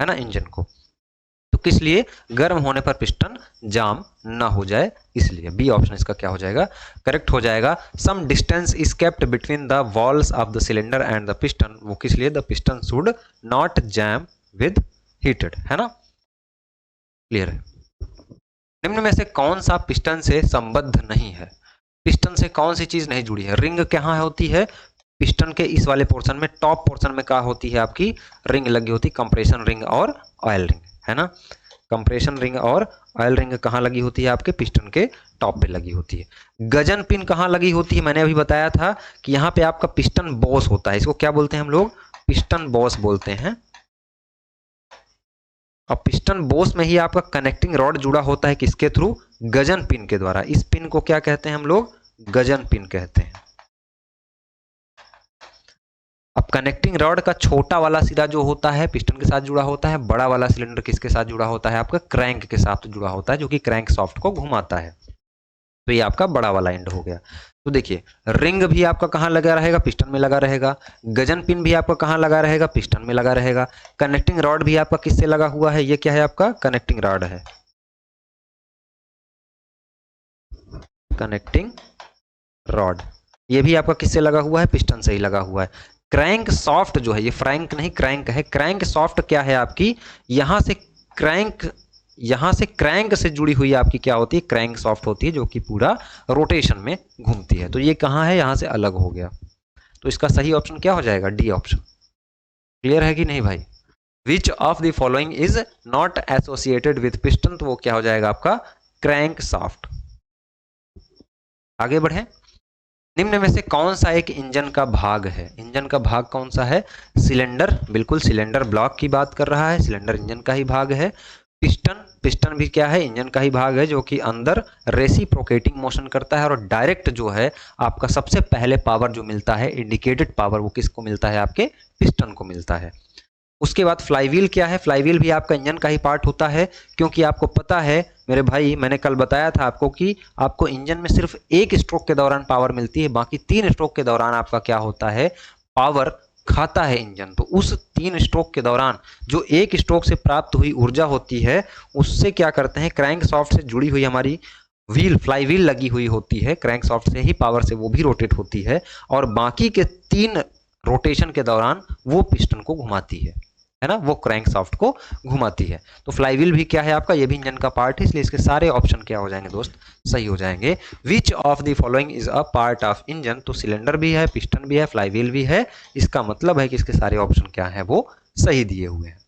है ना, इंजन को। तो किस लिए? गर्म होने पर पिस्टन जाम ना हो जाए, इसलिए बी ऑप्शन इसका क्या हो जाएगा? करेक्ट हो जाएगा। Some distance is kept between the walls of the cylinder and the piston, वो किस लिए? The piston should not jam with heated, है ना? क्लियर है। निम्न में से कौन सा पिस्टन से संबद्ध नहीं है? पिस्टन से कौन सी चीज नहीं जुड़ी है? रिंग कहाँ होती है? पिस्टन के इस वाले पोर्शन में, टॉप पोर्शन में क्या होती है? आपकी रिंग लगी होती है, कंप्रेशन रिंग और ऑयल रिंग, है ना? कंप्रेशन रिंग और ऑयल रिंग कहाँ लगी होती है? आपके पिस्टन के टॉप पे लगी होती है। गजन पिन कहाँ लगी होती है? मैंने अभी बताया था कि यहाँ पे आपका पिस्टन बॉस होता है, इसको क्या बोलते हैं हम लोग? पिस्टन बॉस बोलते हैं। और पिस्टन बॉस में ही आपका कनेक्टिंग रॉड जुड़ा होता है, किसके थ्रू? गजन पिन के द्वारा। इस पिन को क्या कहते हैं हम लोग? गजन पिन कहते हैं। अब कनेक्टिंग रॉड का छोटा वाला सिरा जो होता है पिस्टन के साथ जुड़ा होता है, बड़ा वाला सिलेंडर किसके साथ जुड़ा होता है? आपका क्रैंक के साथ जुड़ा होता है, जो कि क्रैंक सॉफ्ट को घुमाता है। तो ये आपका बड़ा वाला एंड हो गया। तो देखिए, रिंग भी आपका कहाँ लगा रहेगा? पिस्टन में लगा रहेगा। गजन पिन भी आपका कहाँ लगा रहेगा? पिस्टन में लगा रहेगा। कनेक्टिंग रॉड भी आपका किससे लगा हुआ है? ये क्या है? आपका कनेक्टिंग रॉड है। कनेक्टिंग रॉड ये भी आपका किससे लगा हुआ है? पिस्टन से ही लगा हुआ है। क्रैंक सॉफ्ट जो है, ये फ्रैंक नहीं क्रैंक है, क्रैंक सॉफ्ट क्या है आपकी? यहां से क्रैंक से जुड़ी हुई आपकी क्या होती है? क्रैंक सॉफ्ट होती है, जो कि पूरा रोटेशन में घूमती है। तो ये कहां है? यहां से अलग हो गया। तो इसका सही ऑप्शन क्या हो जाएगा? D option. क्लियर है कि नहीं भाई? Which of the following is not associated with piston, तो वो क्या हो जाएगा आपका? Crank soft. आगे बढ़े। निम्न में से कौन सा एक इंजन का भाग है? इंजन का भाग कौन सा है? सिलेंडर, बिल्कुल सिलेंडर ब्लॉक की बात कर रहा है। सिलेंडर इंजन का ही भाग है। पिस्टन भी क्या है? इंजन का ही भाग है, जो कि अंदर रेसिप्रोकेटिंग मोशन करता है। और डायरेक्ट जो है आपका सबसे पहले पावर जो मिलता है, इंडिकेटेड पावर, वो किसको मिलता है? आपके पिस्टन को मिलता है। उसके बाद फ्लाईव्हील क्या है? फ्लाईव्हील भी आपका इंजन का ही पार्ट होता है, क्योंकि आपको पता है मेरे भाई, मैंने कल बताया था आपको कि आपको इंजन में सिर्फ एक स्ट्रोक के दौरान पावर मिलती है, बाकी 3 स्ट्रोक के दौरान आपका क्या होता है? पावर खाता है इंजन। तो उस 3 स्ट्रोक के दौरान जो एक स्ट्रोक से प्राप्त हुई ऊर्जा होती है, उससे क्या करते हैं? क्रैंक सॉफ्ट से जुड़ी हुई हमारी व्हील, फ्लाई व्हील लगी हुई होती है, क्रैंक सॉफ्ट से ही पावर से वो भी रोटेट होती है, और बाकी के 3 रोटेशन के दौरान वो पिस्टन को घुमाती है है ना, वो क्रैंक शाफ्ट को घुमाती है। तो फ्लाईव्हील भी क्या है आपका, ये भी इंजन का पार्ट है, इसलिए इसके सारे ऑप्शन क्या हो जाएंगे दोस्त, सही हो जाएंगे। Which of the following is a part of engine, तो सिलेंडर भी है, पिस्टन भी है, फ्लाईव्हील भी है, इसका मतलब है कि इसके सारे ऑप्शन क्या है, वो सही दिए हुए हैं।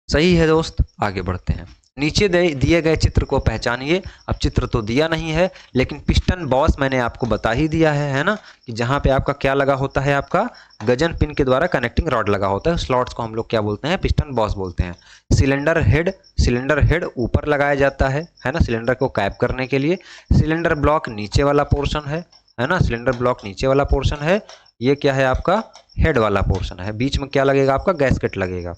सही है दोस्त, आगे बढ़ते हैं। नीचे दिए गए चित्र को पहचानिए। अब चित्र तो दिया नहीं है, लेकिन पिस्टन बॉस मैंने आपको बता ही दिया है ना, कि जहां पे आपका क्या लगा होता है, आपका गजन पिन के द्वारा कनेक्टिंग रॉड लगा होता है, स्लॉट्स को हम लोग क्या बोलते हैं, पिस्टन बॉस बोलते हैं। सिलेंडर हेड ऊपर लगाया जाता है ना, सिलेंडर को कैप करने के लिए। सिलेंडर ब्लॉक नीचे वाला पोर्शन है ना, सिलेंडर ब्लॉक नीचे वाला पोर्शन है। ये क्या है आपका, हेड वाला पोर्शन है। बीच में क्या लगेगा आपका, गैसकेट लगेगा।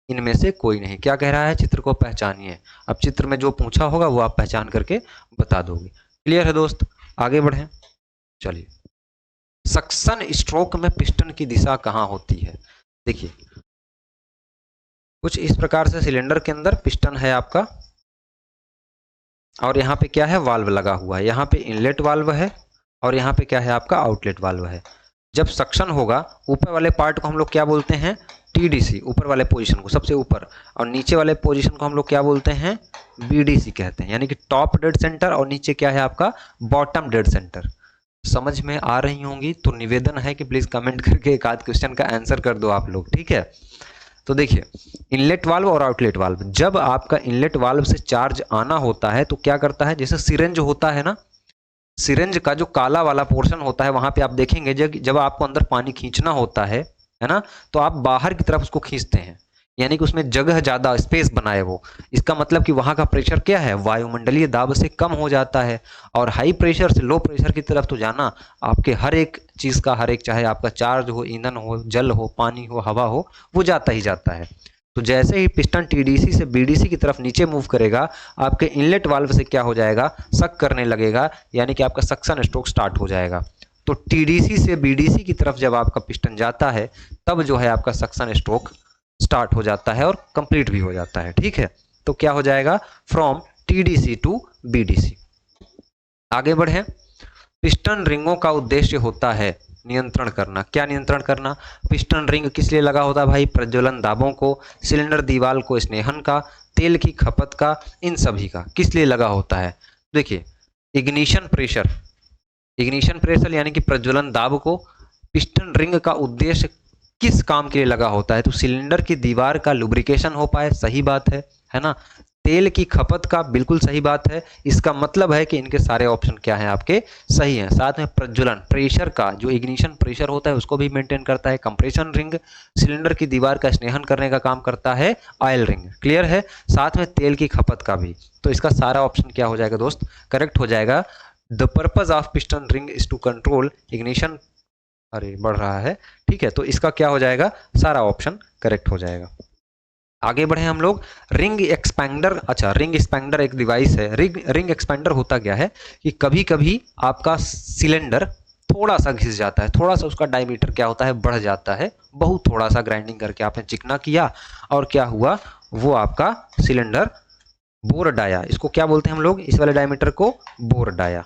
इनमें से कोई नहीं। क्या कह रहा है, चित्र को पहचानिए। अब चित्र में जो पूछा होगा वो आप पहचान करके बता दोगे। क्लियर है दोस्त, आगे बढ़ें। चलिए, सक्शन स्ट्रोक में पिस्टन की दिशा कहाँ होती है। देखिए, कुछ इस प्रकार से सिलेंडर के अंदर पिस्टन है आपका, और यहाँ पे क्या है, वाल्व लगा हुआ है। यहाँ पे इनलेट वाल्व है, और यहाँ पे क्या है आपका, आउटलेट वाल्व है। जब सक्शन होगा, ऊपर वाले पार्ट को हम लोग क्या बोलते हैं, टीडीसी, ऊपर वाले पोजीशन को, सबसे ऊपर, और नीचे वाले पोजीशन को हम लोग क्या बोलते हैं, बीडीसी कहते हैं, यानी कि टॉप डेड सेंटर, और नीचे क्या है आपका, बॉटम डेड सेंटर। समझ में आ रही होंगी तो निवेदन है कि प्लीज कमेंट करके एक आध क्वेश्चन का आंसर कर दो आप लोग, ठीक है। तो देखिए, इनलेट वाल्व और आउटलेट वाल्व, जब आपका इनलेट वाल्व से चार्ज आना होता है तो क्या करता है, जैसे सिरेंज होता है ना, सिरेंज का जो काला वाला पोर्शन होता है, वहां पे आप देखेंगे जब आपको अंदर पानी खींचना होता है ना, तो आप बाहर की तरफ उसको खींचते हैं, यानी कि उसमें जगह ज्यादा स्पेस बनाए वो। इसका मतलब कि वहां का प्रेशर क्या है, वायुमंडलीय दाब से कम हो जाता है, और हाई प्रेशर से लो प्रेशर की तरफ तो जाना आपके हर एक चीज का, हर एक, चाहे आपका चार्ज हो, ईंधन हो, जल हो, पानी हो, हवा हो, वो जाता ही जाता है। तो जैसे ही पिस्टन टीडीसी से बीडीसी की तरफ नीचे मूव करेगा, आपके इनलेट वाल्व से क्या हो जाएगा, सक करने लगेगा, यानी कि आपका सक्शन स्ट्रोक स्टार्ट हो जाएगा। तो टीडीसी से बीडीसी की तरफ जब आपका पिस्टन जाता है, तब जो है आपका सक्शन स्ट्रोक स्टार्ट हो जाता है और कंप्लीट भी हो जाता है, ठीक है। तो क्या हो जाएगा, फ्रॉम टीडीसी टू बीडीसी। आगे बढ़े। पिस्टन रिंगों का उद्देश्य होता है नियंत्रण करना। क्या नियंत्रण करना, पिस्टन रिंग किस लिए लगा होता है भाई, प्रज्वलन दाबों को, सिलेंडर दीवार को स्नेहन का, तेल की खपत का, इन सभी का किस लिए लगा होता है। देखिए, इग्निशन प्रेशर यानी कि प्रज्वलन दाब को पिस्टन रिंग का उद्देश्य किस काम के लिए लगा होता है, तो सिलेंडर की दीवार का लुब्रिकेशन हो पाए, सही बात है ना। तेल की खपत का, बिल्कुल सही बात है। इसका मतलब है कि इनके सारे ऑप्शन क्या हैं आपके, सही हैं। साथ में प्रज्वलन प्रेशर का, जो इग्निशन प्रेशर होता है उसको भी मेंटेन करता है कंप्रेशन रिंग, सिलेंडर की दीवार का स्नेहन करने का काम करता है ऑयल रिंग, क्लियर है। साथ में तेल की खपत का भी, तो इसका सारा ऑप्शन क्या हो जाएगा दोस्त, करेक्ट हो जाएगा। The purpose of piston ring is to control ignition, अरे बढ़ रहा है, ठीक है। तो इसका क्या हो जाएगा, सारा ऑप्शन करेक्ट हो जाएगा। आगे बढ़े हम लोग। रिंग एक्सपेंडर, अच्छा, रिंग एक्सपेंडर एक डिवाइस है। रिंग एक्सपेंडर होता क्या है कि कभी कभी आपका सिलेंडर थोड़ा सा घिस जाता है, थोड़ा सा उसका डायमीटर क्या होता है, बढ़ जाता है, बहुत थोड़ा सा ग्राइंडिंग करके आपने चिकना किया, और क्या हुआ, वो आपका सिलेंडर बोर डाया, इसको क्या बोलते हैं हम लोग, इस वाले डायमीटर को बोर डाया।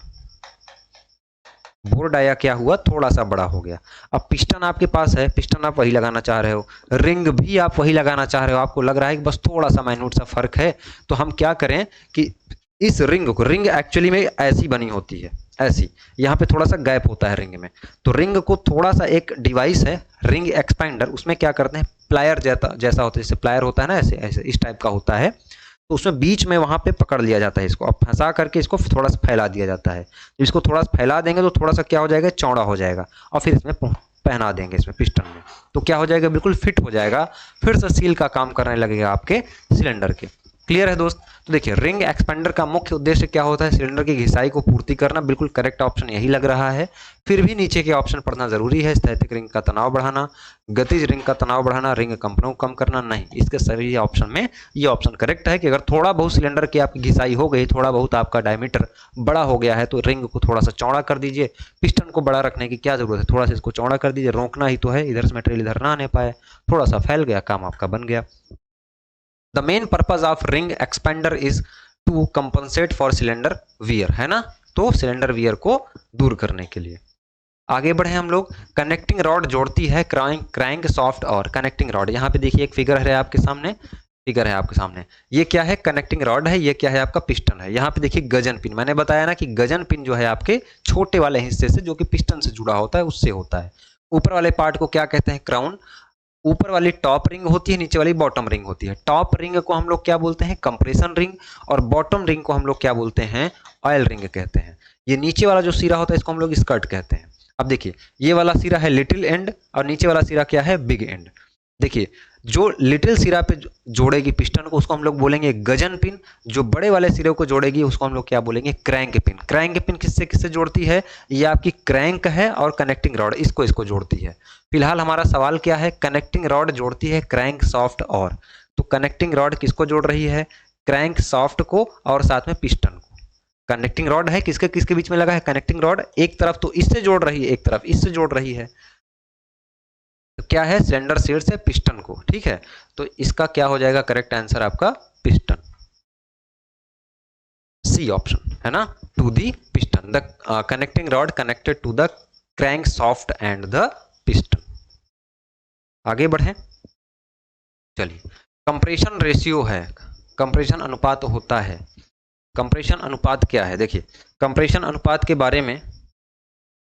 बोर डाया क्या हुआ, थोड़ा सा बड़ा हो गया। अब पिस्टन आपके पास है, पिस्टन आप वही लगाना चाह रहे हो, रिंग भी आप वही लगाना चाह रहे हो, आपको लग रहा है कि बस थोड़ा सा माइन्यूट सा फर्क है। तो हम क्या करें कि इस रिंग को, रिंग एक्चुअली में ऐसी बनी होती है, ऐसी, यहाँ पे थोड़ा सा गैप होता है रिंग में, तो रिंग को थोड़ा सा, एक डिवाइस है रिंग एक्सपेंडर, उसमें क्या करते हैं, प्लायर जैसा होता है, जैसे प्लायर होता है ना, ऐसे ऐसे इस टाइप का होता है, तो उसमें बीच में वहां पे पकड़ लिया जाता है इसको, अब फंसा करके इसको थोड़ा सा फैला दिया जाता है। जब इसको थोड़ा सा फैला देंगे तो थोड़ा सा क्या हो जाएगा, चौड़ा हो जाएगा, और फिर इसमें पहना देंगे इसमें पिस्टन में, तो क्या हो जाएगा, बिल्कुल फिट हो जाएगा, फिर से सील का काम करने लगेगा आपके सिलेंडर के। क्लियर है दोस्त। तो देखिए, रिंग एक्सपेंडर का मुख्य उद्देश्य क्या होता है, सिलेंडर की घिसाई को पूर्ति करना, बिल्कुल करेक्ट ऑप्शन यही लग रहा है। फिर भी नीचे के ऑप्शन पढ़ना जरूरी है। स्थैतिक रिंग का तनाव बढ़ाना, गतिज रिंग का तनाव बढ़ाना, रिंग कंपनों को कम करना, नहीं, इसके सभी ऑप्शन में ये ऑप्शन करेक्ट है कि अगर थोड़ा बहुत सिलेंडर की आपकी घिसाई हो गई, थोड़ा बहुत आपका डायमीटर बड़ा हो गया है, तो रिंग को थोड़ा सा चौड़ा कर दीजिए। पिस्टन को बड़ा रखने की क्या जरूरत है, थोड़ा सा इसको चौड़ा कर दीजिए, रोकना ही तो है, इधर से मटेरियल इधर ना आने पाए, थोड़ा सा फैल गया, काम आपका बन गया। The main purpose of ring expander is to compensate for cylinder wear, है ना, तो सिलेंडर वियर को दूर करने के लिए। आगे बढ़े हम लोग। कनेक्टिंग रॉड जोड़ती है क्रैंक सॉफ्ट और कनेक्टिंग रॉड। यहाँ पे देखिए एक फिगर है आपके सामने, फिगर है आपके सामने। ये क्या है? कनेक्टिंग रॉड है। ये क्या है? आपका पिस्टन है। यहाँ पे देखिए गजन पिन, मैंने बताया ना कि गजन पिन जो है आपके छोटे वाले हिस्से से, जो कि पिस्टन से जुड़ा होता है, उससे होता है। ऊपर वाले पार्ट को क्या कहते हैं? क्राउन। ऊपर वाली टॉप रिंग होती है, नीचे वाली बॉटम रिंग होती है। टॉप रिंग को हम लोग क्या बोलते हैं? Compression ring. और बॉटम रिंग को हम लोग क्या बोलते हैं? ऑयल रिंग कहते हैं। ये नीचे वाला जो सिरा होता है इसको हम लोग स्कर्ट कहते हैं। अब देखिए ये वाला सिरा है लिटिल एंड और नीचे वाला सिरा क्या है? Big and. देखिए जो लिटिल सिरा पे जोड़ेगी पिस्टन को उसको हम लोग बोलेंगे गजन पिन। जो बड़े वाले सिरे को जोड़ेगी उसको हम लोग क्या बोलेंगे? Crank pin. क्रैंक पिन किससे किससे जोड़ती है? ये आपकी क्रैंक है और कनेक्टिंग रॉड इसको इसको जोड़ती है। फिलहाल हमारा सवाल क्या है? कनेक्टिंग रॉड जोड़ती है क्रैंक सॉफ्ट और, तो कनेक्टिंग रॉड किसको जोड़ रही है? क्रैंक सॉफ्ट को और साथ में पिस्टन को। कनेक्टिंग रॉड है किसके किसके बीच में लगा है? कनेक्टिंग रॉड एक तरफ तो इससे जोड़ रही है, एक तरफ इससे जोड़ रही है। तो क्या है? सिलेंडर शीट से पिस्टन को। ठीक है, तो इसका क्या हो जाएगा करेक्ट आंसर आपका? पिस्टन, सी ऑप्शन है ना, to the piston. The connecting rod connected to the crank shaft and the piston. आगे बढ़े, चलिए। कंप्रेशन रेशियो है, कंप्रेशन अनुपात होता है। कंप्रेशन अनुपात क्या है? देखिए कंप्रेशन अनुपात के बारे में,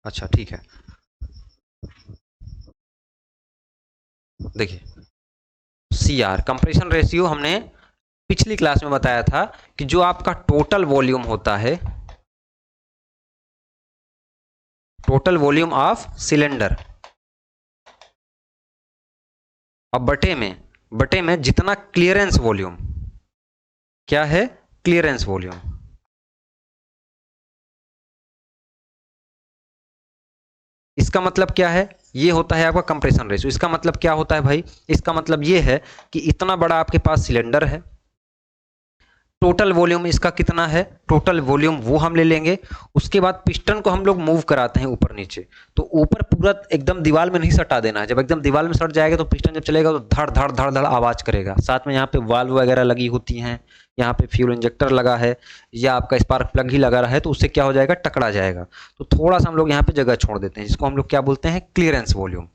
अच्छा ठीक है, देखिए CR कंप्रेशन रेशियो हमने पिछली क्लास में बताया था कि जो आपका टोटल वॉल्यूम होता है, टोटल वॉल्यूम ऑफ सिलेंडर, अब बटे में जितना क्लियरेंस वॉल्यूम, क्या है? Clearance volume. इसका मतलब क्या है? ये होता है आपका कंप्रेशन रेशियो। इसका मतलब क्या होता है भाई? इसका मतलब ये है कि इतना बड़ा आपके पास सिलेंडर है, टोटल वॉल्यूम इसका कितना है? टोटल वॉल्यूम वो हम ले लेंगे। उसके बाद पिस्टन को हम लोग मूव कराते हैं ऊपर नीचे, तो ऊपर पूरा एकदम दीवार में नहीं सटा देना है। जब एकदम दीवार में सट जाएगा तो पिस्टन जब चलेगा तो धड़ धड़ धड़ धड़ आवाज करेगा। साथ में यहाँ पे वाल्व वगैरह लगी होती हैं, यहाँ पे फ्यूल इंजेक्टर लगा है या आपका स्पार्क प्लग ही लगा रहा है, तो उससे क्या हो जाएगा? टकरा जाएगा। तो थोड़ा सा हम लोग यहाँ पे जगह छोड़ देते हैं, जिसको हम लोग क्या बोलते हैं? Clearance volume.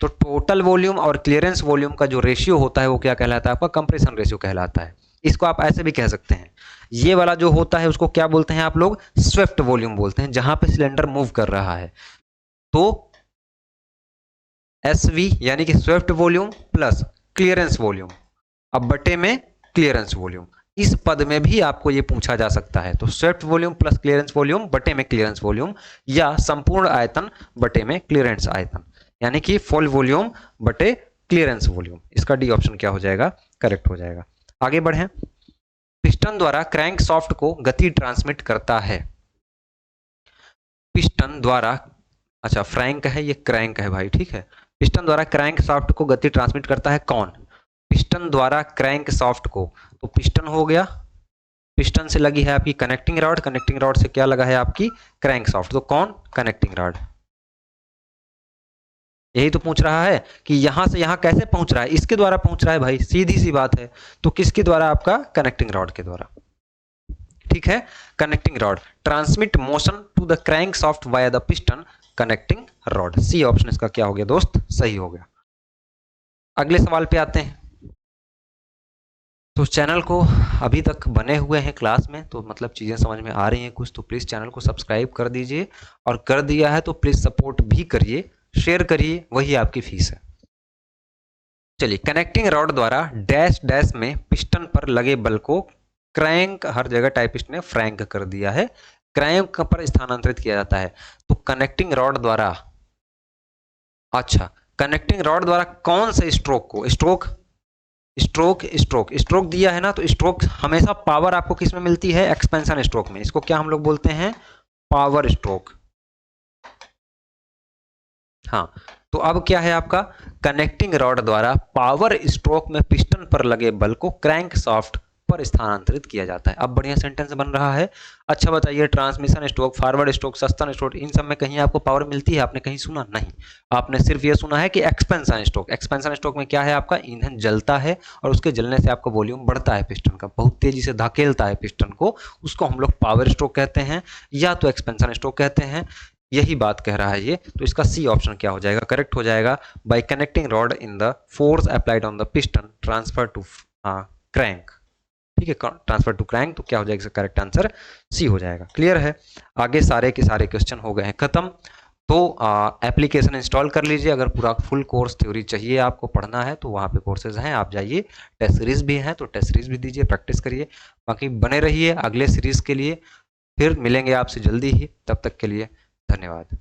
तो टोटल वॉल्यूम और क्लियरेंस वॉल्यूम का जो रेशियो होता है वो क्या कहलाता है? आपका कंप्रेशन रेशियो कहलाता है। इसको आप ऐसे भी कह सकते हैं, ये वाला जो होता है उसको क्या बोलते हैं आप लोग? स्विफ्ट वॉल्यूम बोलते हैं, जहां पे सिलेंडर मूव कर रहा है। तो SV यानी कि Swift volume plus clearance volume, अब बटे में क्लियरेंस वॉल्यूम। इस पद में भी आपको ये पूछा जा सकता है। तो Swift volume plus clearance volume बटे में क्लियरेंस वॉल्यूम, या संपूर्ण आयतन बटे में क्लियरेंस आयतन, यानी कि फुल वॉल्यूम बटे क्लियरेंस वॉल्यूम। इसका डी ऑप्शन क्या हो जाएगा? करेक्ट हो जाएगा। आगे बढ़े। पिस्टन द्वारा क्रैंक सॉफ्ट को गति ट्रांसमिट करता है। पिस्टन द्वारा, अच्छा फ्रैंक है, ये क्रैंक है भाई, ठीक है। पिस्टन द्वारा क्रैंक सॉफ्ट को गति ट्रांसमिट करता है कौन? पिस्टन द्वारा क्रैंक सॉफ्ट को, तो पिस्टन हो गया, पिस्टन से लगी है आपकी कनेक्टिंग रॉड, कनेक्टिंग रॉड से क्या लगा है? आपकी क्रैंक सॉफ्ट। तो कौन? Connecting rod. यही तो पूछ रहा है कि यहां से यहां कैसे पहुंच रहा है, इसके द्वारा पहुंच रहा है भाई, सीधी सी बात है। तो किसके द्वारा? आपका कनेक्टिंग रॉड के द्वारा। ठीक है, connecting rod transmit motion to the crank shaft via the piston, connecting rod. C option इसका क्या हो गया दोस्त? सही हो गया। अगले सवाल पे आते हैं। तो चैनल को अभी तक बने हुए हैं क्लास में, तो मतलब चीज़ें समझ में आ रही हैं कुछ, तो प्लीज़ चैनल को सब्सक्राइब कर दीजिए, और कर दिया है तो प्लीज़ सपोर्ट भी करिए, शेयर करिए, वही आपकी फीस है। चलिए, कनेक्टिंग रॉड द्वारा डैश डैश में पिस्टन पर लगे बल को क्रैंक, हर जगह टाइपिस्ट ने फ्रैंक कर दिया है, क्रैंक पर स्थानांतरित किया जाता है। तो कनेक्टिंग रॉड द्वारा, अच्छा कनेक्टिंग रॉड द्वारा कौन से स्ट्रोक को, स्ट्रोक दिया है ना, तो स्ट्रोक हमेशा पावर आपको किस में मिलती है? एक्सपेंशन स्ट्रोक में। इसको क्या हम लोग बोलते हैं? Power stroke. हाँ, तो अब क्या है आपका? कनेक्टिंग रॉड द्वारा पावर स्ट्रोक में पिस्टन पर लगे बल को क्रैंक सॉफ्ट पर स्थानांतरित किया जाता है। अब बढ़िया सेंटेंस बन रहा है। अच्छा बताइए, ट्रांसमिशन स्ट्रोक, फॉरवर्ड स्ट्रोक, सस्तन स्ट्रोक, इन सब में कहीं आपको पावर मिलती है? आपने कहीं सुना? नहीं, आपने सिर्फ ये सुना है कि एक्सपेंशन स्ट्रोक। एक्सपेंशन स्ट्रोक में क्या है? आपका ईंधन जलता है और उसके जलने से आपका वॉल्यूम बढ़ता है, पिस्टन का बहुत तेजी से धकेलता है पिस्टन को, उसको हम लोग पावर स्ट्रोक कहते हैं, या तो एक्सपेंशन स्ट्रोक कहते हैं, यही बात कह रहा है ये, तो इसका सी ऑप्शन क्या हो जाएगा, करेक्ट हो जाएगा। By connecting rod in the force applied on the piston transfer to crank, ठीक है, ट्रांसफर टू क्रैंक, तो क्या हो जाएगा, करेक्ट आंसर सी हो जाएगा। क्लियर है, आगे सारे के सारे क्वेश्चन हो गए हैं खत्म। तो एप्लीकेशन इंस्टॉल कर लीजिए, अगर पूरा फुल कोर्स थ्योरी चाहिए आपको पढ़ना है तो वहाँ पे कोर्सेज हैं, आप जाइए। टेस्ट सीरीज भी हैं तो टेस्ट सीरीज भी दीजिए, प्रैक्टिस करिए। बाकी बने रहिए अगले सीरीज के लिए, फिर मिलेंगे आपसे जल्दी ही, तब तक के लिए धन्यवाद।